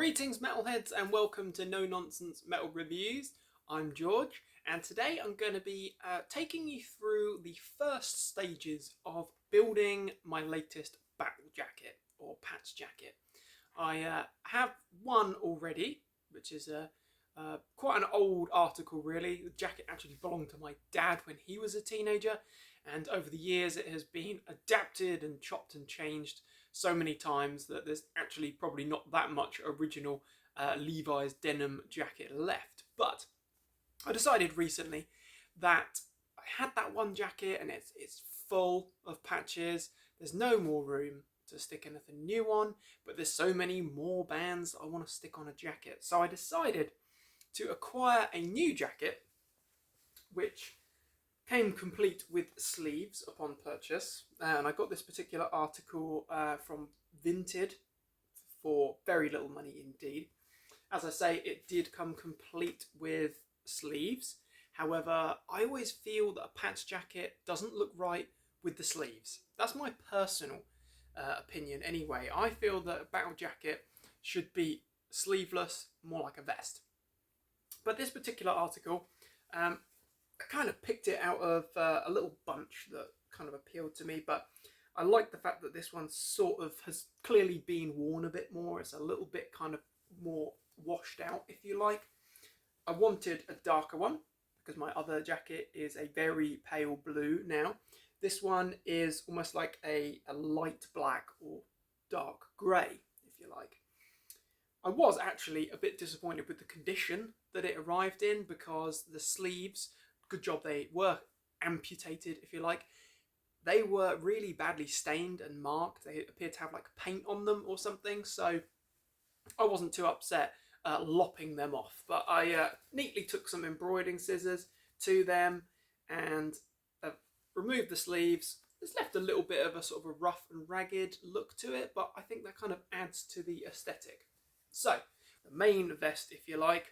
Greetings metalheads and welcome to No Nonsense Metal Reviews. I'm George and today I'm going to be taking you through the first stages of building my latest battle jacket or patch jacket. I have one already, which is quite an old article really. The jacket actually belonged to my dad when he was a teenager, and over the years it has been adapted and chopped and changed so many times that there's actually probably not that much original Levi's denim jacket left. But I decided recently that I had that one jacket and it's full of patches. There's no more room to stick anything new on, but there's so many more bands I want to stick on a jacket. So I decided to acquire a new jacket, which came complete with sleeves upon purchase, and I got this particular article from Vinted for very little money indeed. As I say, it did come complete with sleeves. However, I always feel that a patch jacket doesn't look right with the sleeves. That's my personal opinion anyway. I feel that a battle jacket should be sleeveless, more like a vest. But this particular article, I kind of picked it out of a little bunch that kind of appealed to me, but I like the fact that this one sort of has clearly been worn a bit more. It's a little bit kind of more washed out, if you like. I wanted a darker one because my other jacket is a very pale blue now. This one is almost like a light black or dark grey, if you like. I was actually a bit disappointed with the condition that it arrived in because the sleeves, good job they were amputated, if you like, they were really badly stained and marked. They appeared to have like paint on them or something, so I wasn't too upset lopping them off. But I neatly took some embroidering scissors to them and removed the sleeves. It's left a little bit of a sort of a rough and ragged look to it, but I think that kind of adds to the aesthetic. So, the main vest, if you like,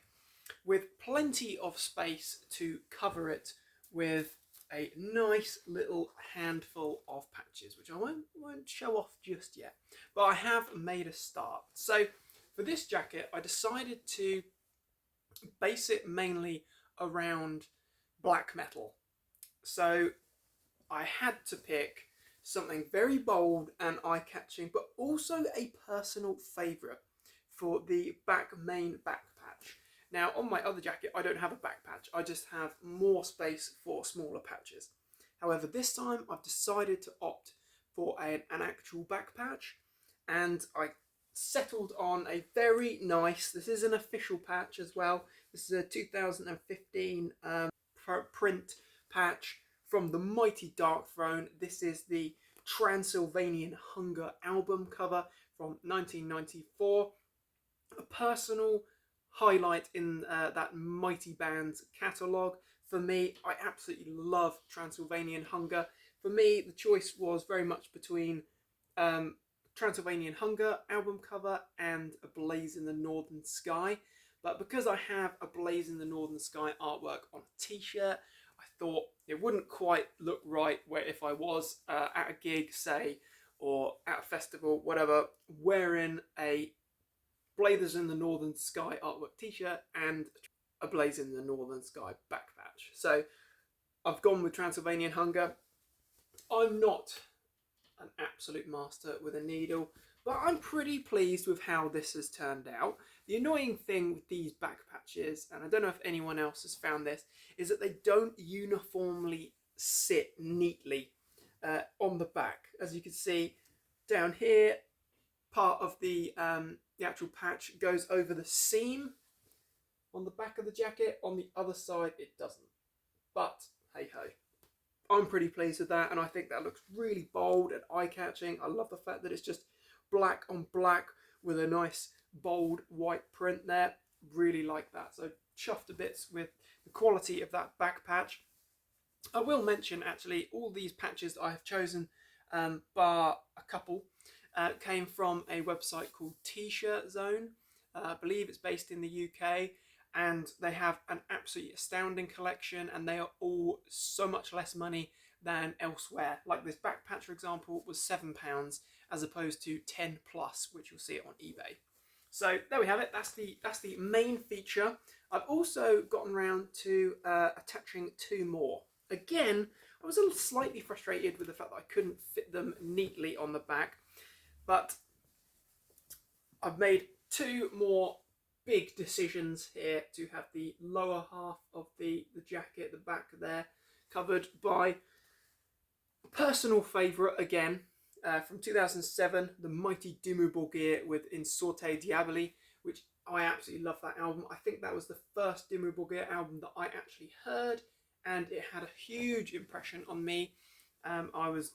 with plenty of space to cover it with a nice little handful of patches, which I won't show off just yet, but I have made a start. So for this jacket, I decided to base it mainly around black metal. So I had to pick something very bold and eye-catching, but also a personal favourite for the main back patch. Now, on my other jacket, I don't have a back patch. I just have more space for smaller patches. However, this time I've decided to opt for an actual back patch, and I settled on a very nice, this is an official patch as well. This is a 2015 print patch from the mighty Darkthrone. This is the Transylvanian Hunger album cover from 1994. A personal highlight in that mighty band's catalogue. For me, I absolutely love Transylvanian Hunger. For me, the choice was very much between Transylvanian Hunger album cover and A Blaze in the Northern Sky. But because I have A Blaze in the Northern Sky artwork on a t-shirt, I thought it wouldn't quite look right where if I was at a gig, say, or at a festival, whatever, wearing a Blaze in the Northern Sky artwork t-shirt and A Blaze in the Northern Sky back patch. So I've gone with Transylvanian Hunger. I'm not an absolute master with a needle, but I'm pretty pleased with how this has turned out. The annoying thing with these back patches, and I don't know if anyone else has found this, is that they don't uniformly sit neatly on the back. As you can see down here, part of the actual patch goes over the seam on the back of the jacket. On the other side, it doesn't. But hey ho, I'm pretty pleased with that, and I think that looks really bold and eye-catching. I love the fact that it's just black on black with a nice bold white print there. Really like that. So chuffed to bits with the quality of that back patch. I will mention actually all these patches that I have chosen, bar a couple, came from a website called T-Shirt Zone. I believe it's based in the UK, and they have an absolutely astounding collection, and they are all so much less money than elsewhere. Like this back patch, for example, was £7 as opposed to 10 plus, which you'll see it on eBay. So there we have it. That's the main feature. I've also gotten around to attaching two more. Again, I was a little slightly frustrated with the fact that I couldn't fit them neatly on the back, but I've made two more big decisions here to have the lower half of the jacket, the back there, covered by a personal favourite again, from 2007, the mighty Dimmu Borgir with In Sorte Diaboli, which I absolutely love that album. I think that was the first Dimmu Borgir album that I actually heard, and it had a huge impression on me. I was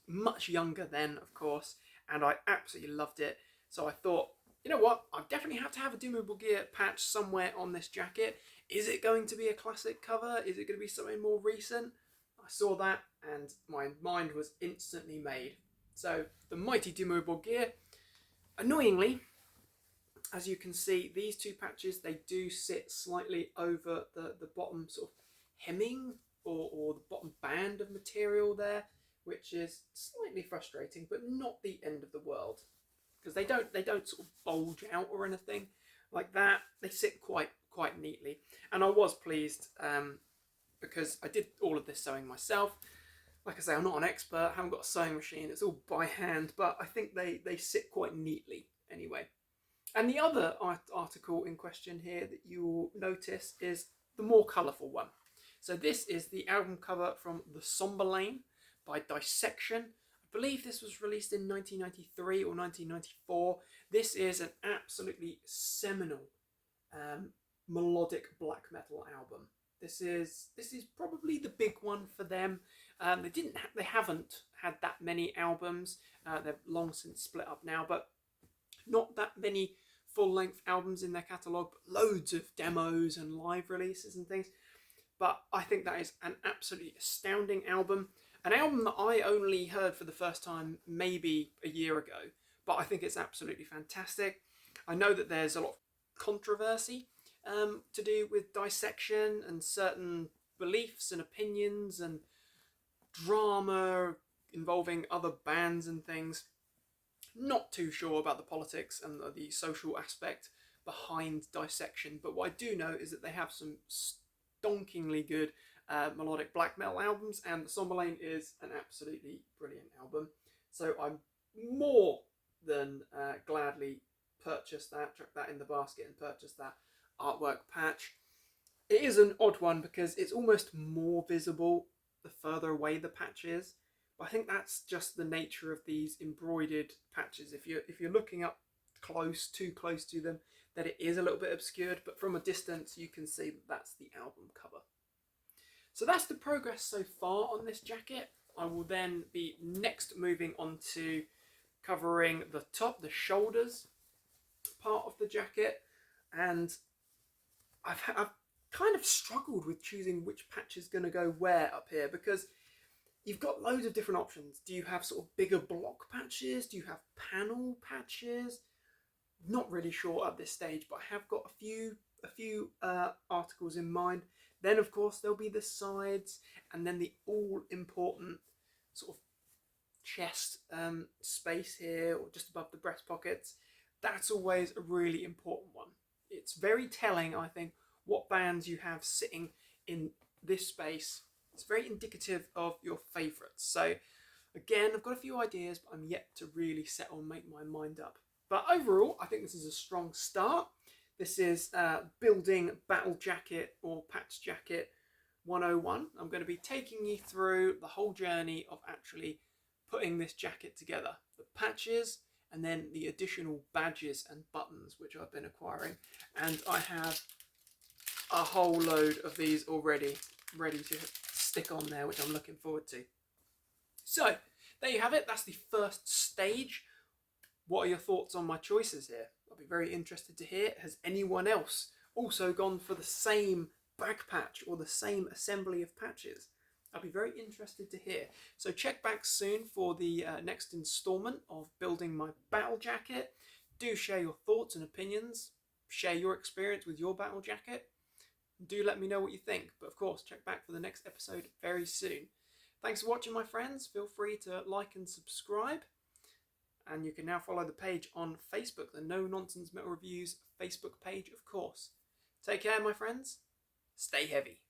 much younger then, of course, and I absolutely loved it. So I thought, you know what, I definitely have to have a Dimmu Borgir patch somewhere on this jacket. Is it going to be a classic cover? Is it going to be something more recent? I saw that and my mind was instantly made. So the mighty Dimmu Borgir. Annoyingly, as you can see, these two patches, they do sit slightly over the bottom sort of hemming or the bottom band of material there, which is slightly frustrating, but not the end of the world, because they don't sort of bulge out or anything like that. They sit quite neatly, and I was pleased because I did all of this sewing myself. Like I say, I'm not an expert, I haven't got a sewing machine, it's all by hand, but I think they sit quite neatly anyway. And the other article in question here that you'll notice is the more colourful one. So this is the album cover from The Somber Lane by Dissection. I believe this was released in 1993 or 1994. This is an absolutely seminal melodic black metal album. This is probably the big one for them. They haven't had that many albums. They've long since split up now, but not that many full-length albums in their catalogue, but loads of demos and live releases and things. But I think that is an absolutely astounding album. An album that I only heard for the first time maybe a year ago, but I think it's absolutely fantastic. I know that there's a lot of controversy to do with Dissection and certain beliefs and opinions and drama involving other bands and things. Not too sure about the politics and the social aspect behind Dissection, but what I do know is that they have some stonkingly good melodic black metal albums, and The Somber Lane is an absolutely brilliant album. So I'm more than gladly purchased that, chuck that in the basket and purchased that artwork patch. It is an odd one because it's almost more visible the further away the patch is, but I think that's just the nature of these embroidered patches. If you're looking up too close to them, that it is a little bit obscured, but from a distance you can see that that's the album cover. So that's the progress so far on this jacket. I will then be next moving on to covering the top, the shoulders part of the jacket, and I've kind of struggled with choosing which patch is going to go where up here, because you've got loads of different options. Do you have sort of bigger block patches? Do you have panel patches? Not really sure at this stage, but I have got a few articles in mind. Then of course there'll be the sides, and then the all important sort of chest space here, or just above the breast pockets. That's always a really important one. It's very telling, I think, what bands you have sitting in this space. It's very indicative of your favourites. So again, I've got a few ideas, but I'm yet to really settle and make my mind up. But overall, I think this is a strong start. This is building battle jacket or patch jacket 101. I'm going to be taking you through the whole journey of actually putting this jacket together. The patches, and then the additional badges and buttons which I've been acquiring. And I have a whole load of these already ready to stick on there, which I'm looking forward to. So there you have it. That's the first stage. What are your thoughts on my choices here? I'll be very interested to hear. Has anyone else also gone for the same back patch or the same assembly of patches? I'll be very interested to hear. So check back soon for the next instalment of building my battle jacket. Do share your thoughts and opinions. Share your experience with your battle jacket. Do let me know what you think. But of course, check back for the next episode very soon. Thanks for watching, my friends. Feel free to like and subscribe. and you can now follow the page on Facebook, the No Nonsense Metal Reviews Facebook page, of course. Take care, my friends. Stay heavy.